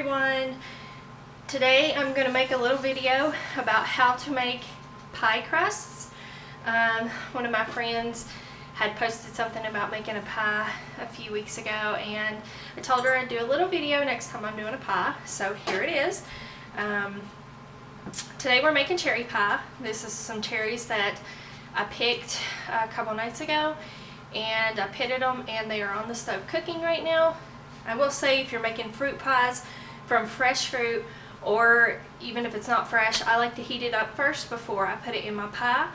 everyone. Today I'm going to make a little video about how to make pie crusts. One of my friends had posted something about making a pie a few weeks ago, and I told her I'd do a little video next time I'm doing a pie, so here it is. Today we're making cherry pie. This is some cherries that I picked a couple nights ago, and I pitted them and they are on the stove cooking right now. I will say, if you're making fruit pies from fresh fruit, or even if it's not fresh, I like to heat it up first before I put it in my pie.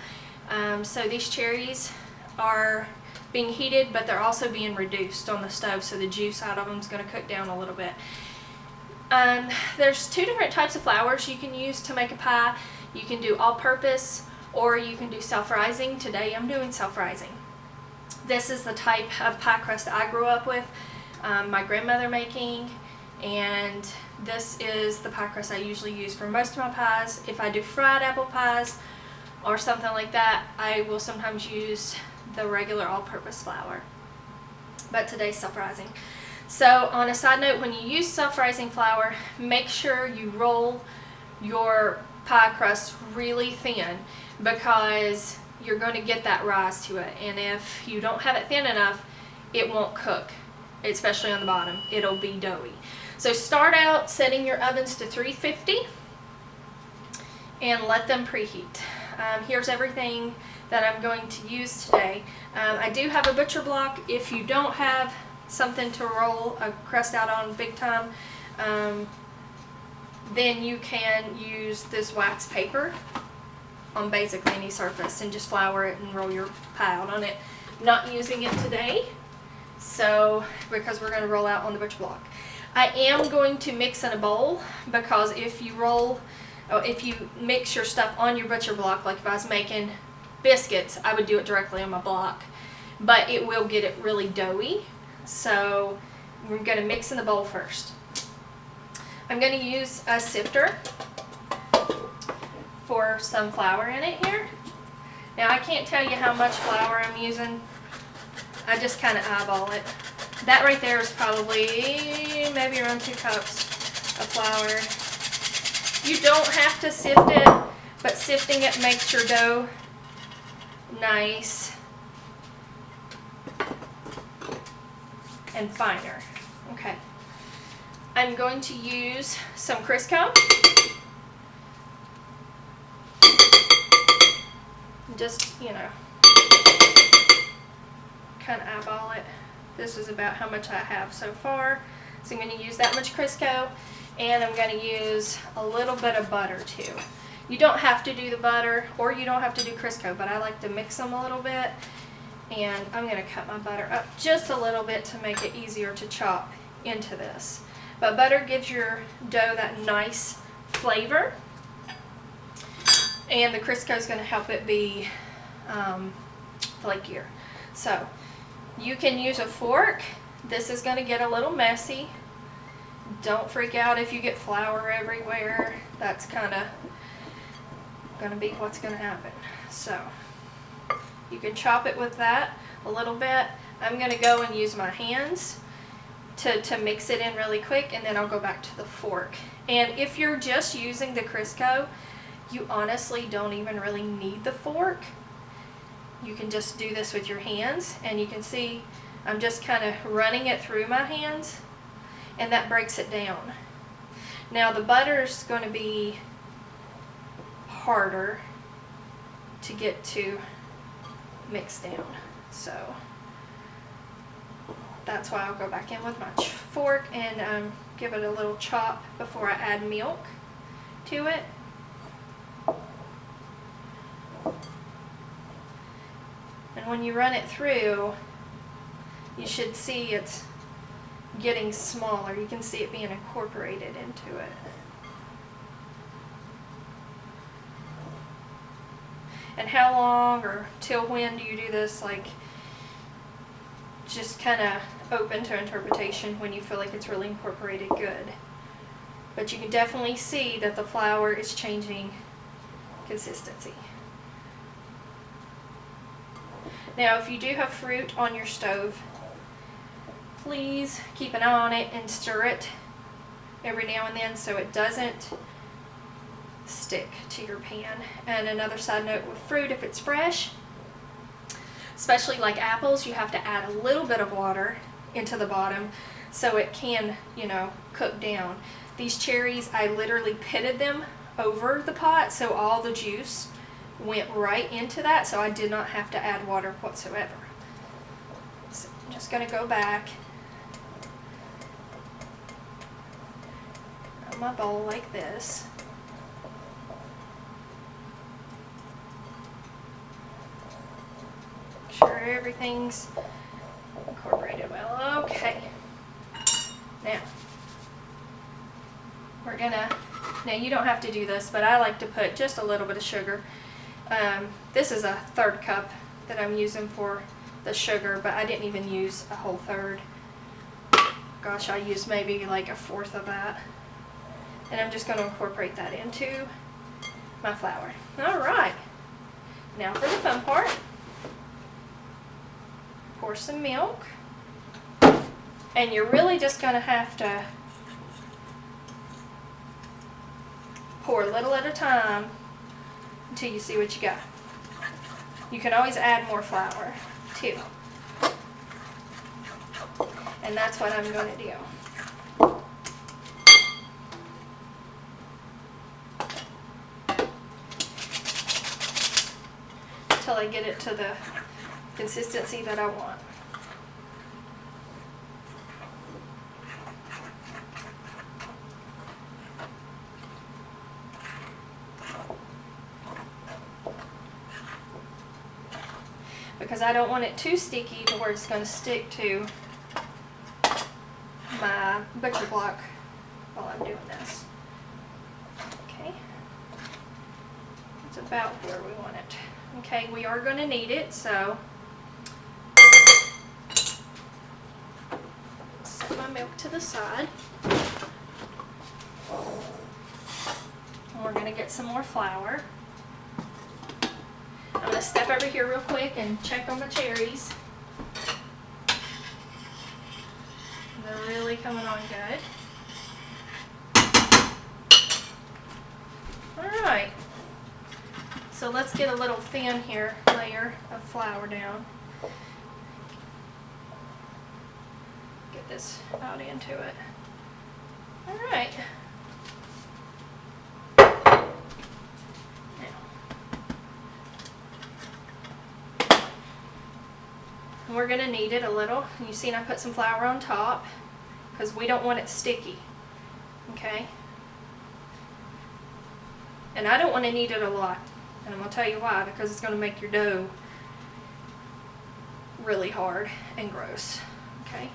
So these cherries are being heated, but they're also being reduced on the stove, so the juice out of them is going to cook down a little bit. There's two different types of flours you can use to make a pie. You can do all-purpose, or you can do self-rising. Today I'm doing self-rising. This is the type of pie crust I grew up with, my grandmother making, and this is the pie crust I usually use for most of my pies. If I do fried apple pies or something like that, I will sometimes use the regular all-purpose flour, but today's self-rising. So on a side note, when you use self-rising flour, make sure you roll your pie crust really thin, because you're going to get that rise to it, and if you don't have it thin enough, it won't cook, especially on the bottom. It'll be doughy. So start out setting your ovens to 350 and let them preheat. Here's everything that I'm going to use today. I do have a butcher block. If you don't have something to roll a crust out on big time, then you can use this wax paper on basically any surface and just flour it and roll your pie out on it. Not using it today, so because we're going to roll out on the butcher block. I am going to mix in a bowl, because if you mix your stuff on your butcher block, like if I was making biscuits, I would do it directly on my block, but it will get it really doughy. So we're going to mix in the bowl first. I'm going to use a sifter for some flour in it here. Now I can't tell you how much flour I'm using. I just kind of eyeball it. That right there is probably maybe around 2 cups of flour. You don't have to sift it, but sifting it makes your dough nice and finer. Okay. I'm going to use some Crisco. Just, kind of eyeball it. This is about how much I have so far. So I'm going to use that much Crisco, and I'm going to use a little bit of butter too. You don't have to do the butter, or you don't have to do Crisco, but I like to mix them a little bit. And I'm going to cut my butter up just a little bit to make it easier to chop into this. But butter gives your dough that nice flavor, and the Crisco is going to help it be flakier. So you can use a fork. This is going to get a little messy. Don't freak out if you get flour everywhere. That's kind of going to be what's going to happen. So you can chop it with that a little bit. I'm going to go and use my hands to mix it in really quick, and then I'll go back to the fork. And if you're just using the Crisco, you honestly don't even really need the fork. You can just do this with your hands, and you can see I'm just kind of running it through my hands, and that breaks it down. Now the butter is going to be harder to get to mix down, so that's why I'll go back in with my fork and give it a little chop before I add milk to it. And when you run it through, you should see it's getting smaller. You can see it being incorporated into it. And how long or till when do you do this? Like, just kind of open to interpretation when you feel like it's really incorporated good. But you can definitely see that the flour is changing consistency. Now, if you do have fruit on your stove, please keep an eye on it and stir it every now and then so it doesn't stick to your pan. And another side note with fruit, if it's fresh, especially like apples, you have to add a little bit of water into the bottom so it can, you know, cook down. These cherries, I literally pitted them over the pot so all the juice went right into that, so I did not have to add water whatsoever. So I'm just going to go back on my bowl like this. Make sure everything's incorporated well. Okay. Now, we're gonna, now you don't have to do this, but I like to put just a little bit of sugar. This is a 1/3 cup that I'm using for the sugar, but I didn't even use a whole 1/3. Gosh, I used maybe like a 1/4 of that. And I'm just going to incorporate that into my flour. All right. Now for the fun part. Pour some milk. And you're really just going to have to pour a little at a time until you see what you got. You can always add more flour too. And that's what I'm going to do. Until I get it to the consistency that I want. Because I don't want it too sticky to where it's going to stick to my butcher block while I'm doing this. Okay, it's about where we want it. Okay, we are going to knead it, so set my milk to the side. And we're going to get some more flour. I'm going to step over here real quick and check on my cherries. They're really coming on good. Alright, so let's get a little thin here layer of flour down. Get this out into it. Alright. We're going to knead it a little. You seen I put some flour on top because we don't want it sticky. Okay? And I don't want to knead it a lot. And I'm going to tell you why. Because it's going to make your dough really hard and gross. Okay?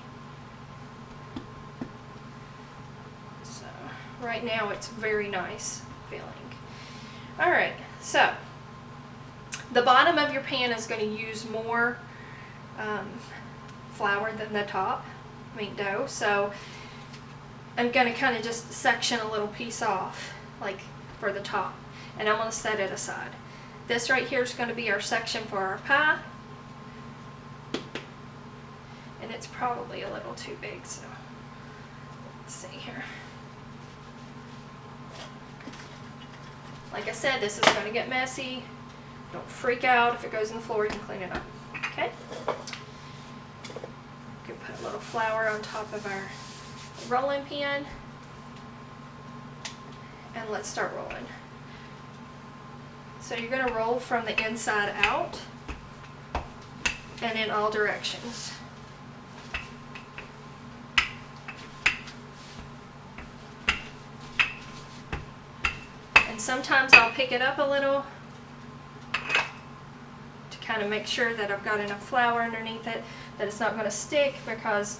So, right now it's very nice feeling. Alright, so the bottom of your pan is going to use more flour than the top, dough. So I'm going to kind of just section a little piece off, like for the top, and I'm going to set it aside. This right here is going to be our section for our pie, and it's probably a little too big, so let's see here. Like I said, this is going to get messy. Don't freak out if it goes in the floor, you can clean it up. Okay? We can put a little flour on top of our rolling pin. And let's start rolling. So you're going to roll from the inside out and in all directions. And sometimes I'll pick it up a little to kind of make sure that I've got enough flour underneath it, that it's not going to stick, because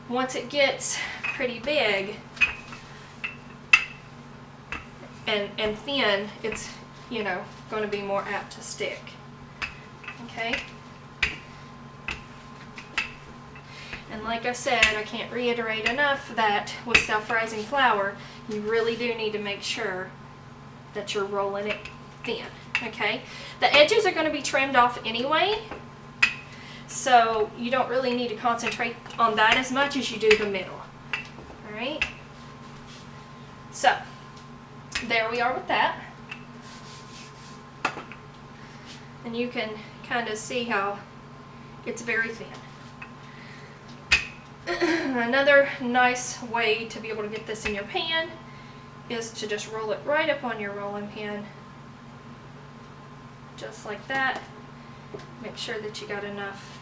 once it gets pretty big and thin, it's, you know, going to be more apt to stick. Okay? And like I said, I can't reiterate enough that with self-rising flour, you really do need to make sure that you're rolling it thin. Okay? The edges are going to be trimmed off anyway, so you don't really need to concentrate on that as much as you do the middle. Alright? So there we are with that. And you can kind of see how it's very thin. Another nice way to be able to get this in your pan is to just roll it right up on your rolling pin, just like that. Make sure that you got enough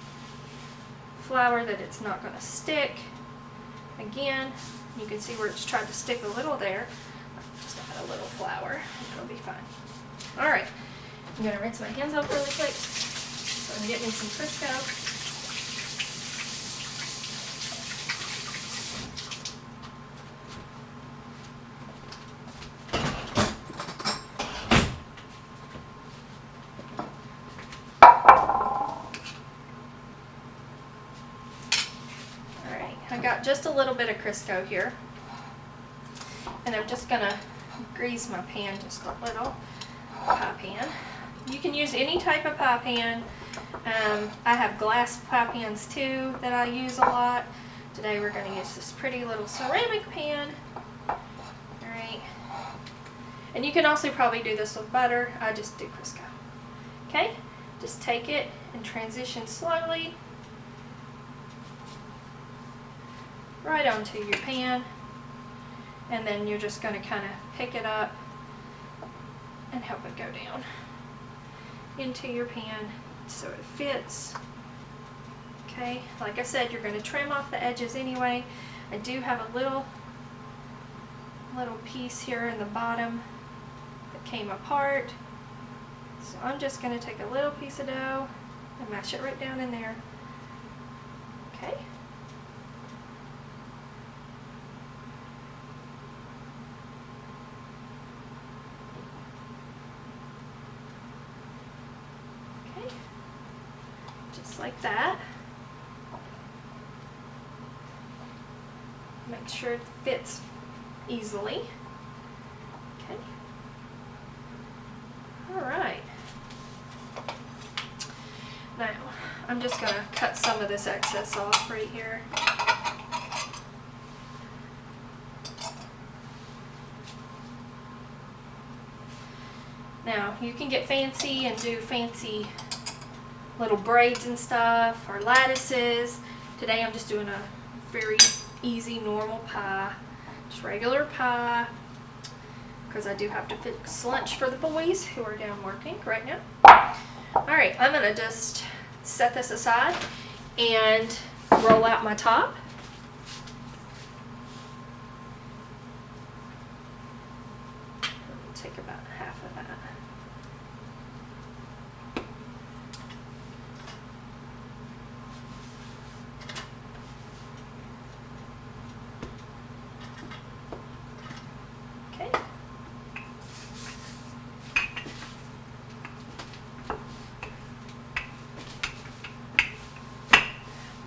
flour that it's not going to stick. Again, you can see where it's tried to stick a little there. Just add a little flour and it'll be fine. Alright, I'm going to rinse my hands off really quick so I can get me some Crisco. I got just a little bit of Crisco here, and I'm just gonna grease my pan just a little. Pie pan. You can use any type of pie pan. I have glass pie pans too that I use a lot. Today we're going to use this pretty little ceramic pan. Alright. And you can also probably do this with butter. I just do Crisco. Okay? Just take it and transition slowly right onto your pan, and then you're just going to kind of pick it up and help it go down into your pan so it fits. Okay, like I said, you're going to trim off the edges anyway. I do have a little piece here in the bottom that came apart, so I'm just going to take a little piece of dough and mash it right down in there. Okay. Just like that. Make sure it fits easily. Okay. Alright. Now, I'm just going to cut some of this excess off right here. Now, you can get fancy and do fancy little braids and stuff, or lattices. Today I'm just doing a very easy normal pie, just regular pie, because I do have to fix lunch for the boys who are down working right now. Alright, I'm going to just set this aside and roll out my top. Take about half of that.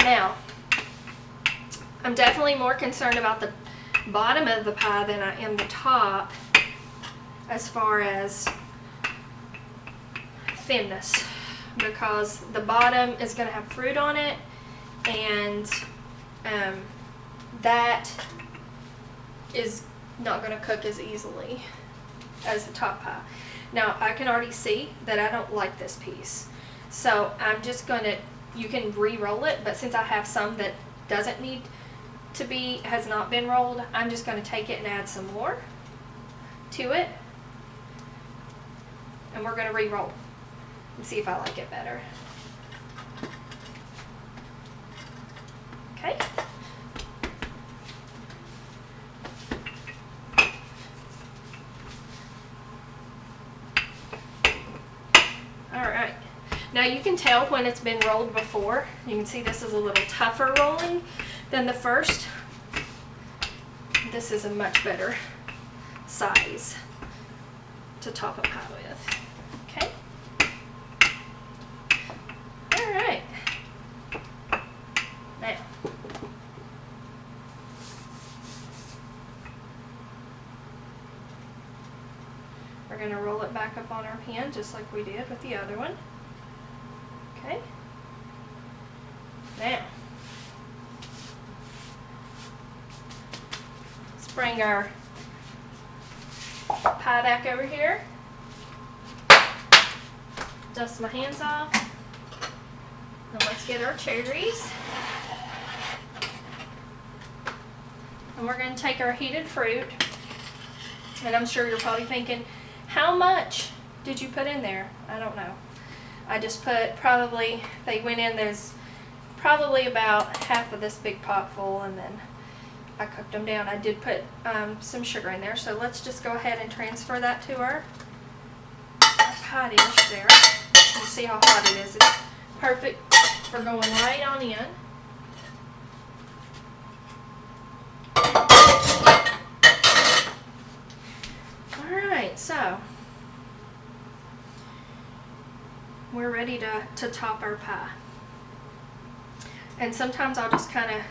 Now, I'm definitely more concerned about the bottom of the pie than I am the top as far as thinness, because the bottom is going to have fruit on it, and that is not going to cook as easily as the top pie. Now, I can already see that I don't like this piece, so I'm just going to, you can re-roll it, but since I have some that doesn't need to be, has not been rolled, I'm just going to take it and add some more to it, and we're going to re-roll and see if I like it better. Okay. Alright. Now you can tell when it's been rolled before. You can see this is a little tougher rolling than the first. This is a much better size to top a pie with. Okay? Alright. Now, we're going to roll it back up on our pan just like we did with the other one. Okay. Now, let's bring our pie back over here. Dust my hands off. And let's get our cherries. And we're going to take our heated fruit. And I'm sure you're probably thinking, how much did you put in there? I don't know. I just put probably, they went in, there's probably about half of this big pot full, and then I cooked them down. I did put some sugar in there, so let's just go ahead and transfer that to our pie dish there. You see how hot it is. It's perfect for going right on in. Alright, so we're ready to top our pie. And sometimes I'll just kind of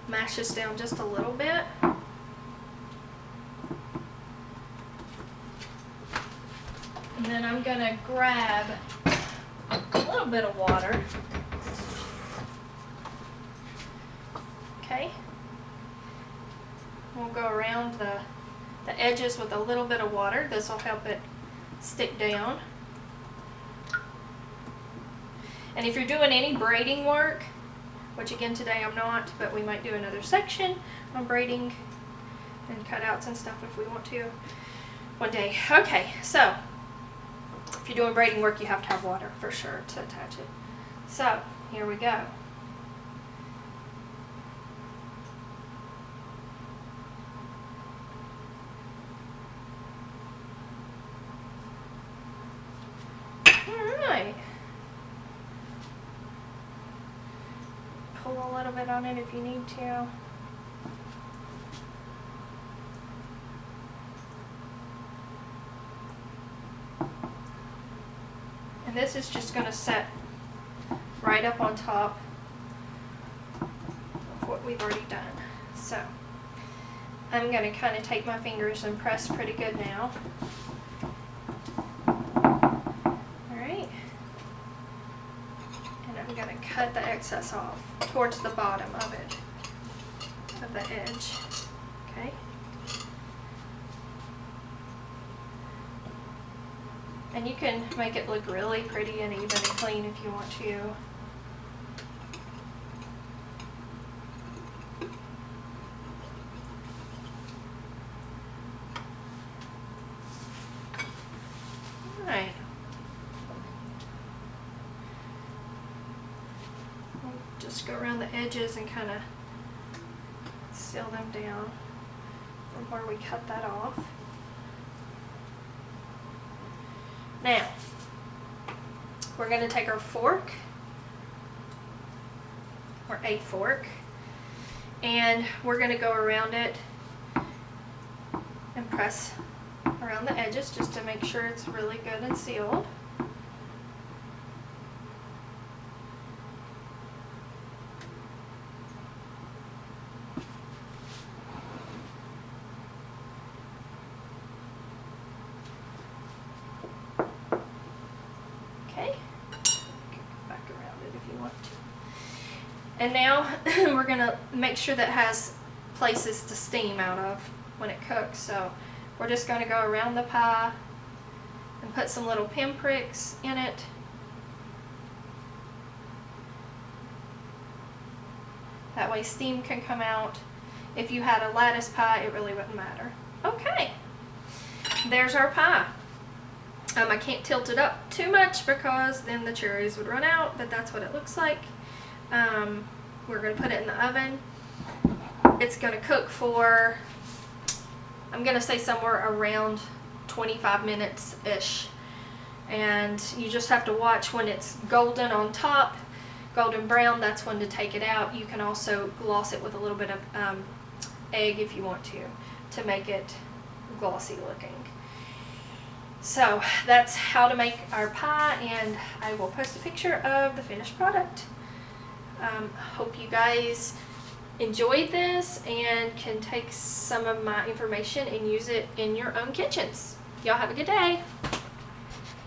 mash this down just a little bit. And then I'm going to grab a little bit of water. Okay. We'll go around the edges with a little bit of water. This will help it stick down. And if you're doing any braiding work, which again today I'm not, but we might do another section on braiding and cutouts and stuff if we want to one day. Okay, so if you're doing braiding work, you have to have water for sure to attach it. So here we go. Alright. Pull a little bit on it if you need to. And this is just going to set right up on top of what we've already done. So I'm going to kind of take my fingers and press pretty good now. Alright. And I'm going to cut the excess off towards the bottom of it, of the edge. Okay. And you can make it look really pretty and even and clean if you want to. Alright. We'll just go around the edges and kind of seal them down from where we cut that off. Now, we're going to take our fork, or a fork, and we're going to go around it and press around the edges just to make sure it's really good and sealed. And now we're going to make sure that it has places to steam out of when it cooks. So we're just going to go around the pie and put some little pinpricks in it. That way steam can come out. If you had a lattice pie, it really wouldn't matter. Okay, there's our pie. I can't tilt it up too much because then the cherries would run out, but that's what it looks like. We're going to put it in the oven. It's going to cook for, I'm going to say somewhere around 25 minutes-ish. And you just have to watch when it's golden on top, golden brown, that's when to take it out. You can also gloss it with a little bit of egg if you want to make it glossy looking. So that's how to make our pie, and I will post a picture of the finished product. Hope you guys enjoyed this and can take some of my information and use it in your own kitchens. Y'all have a good day.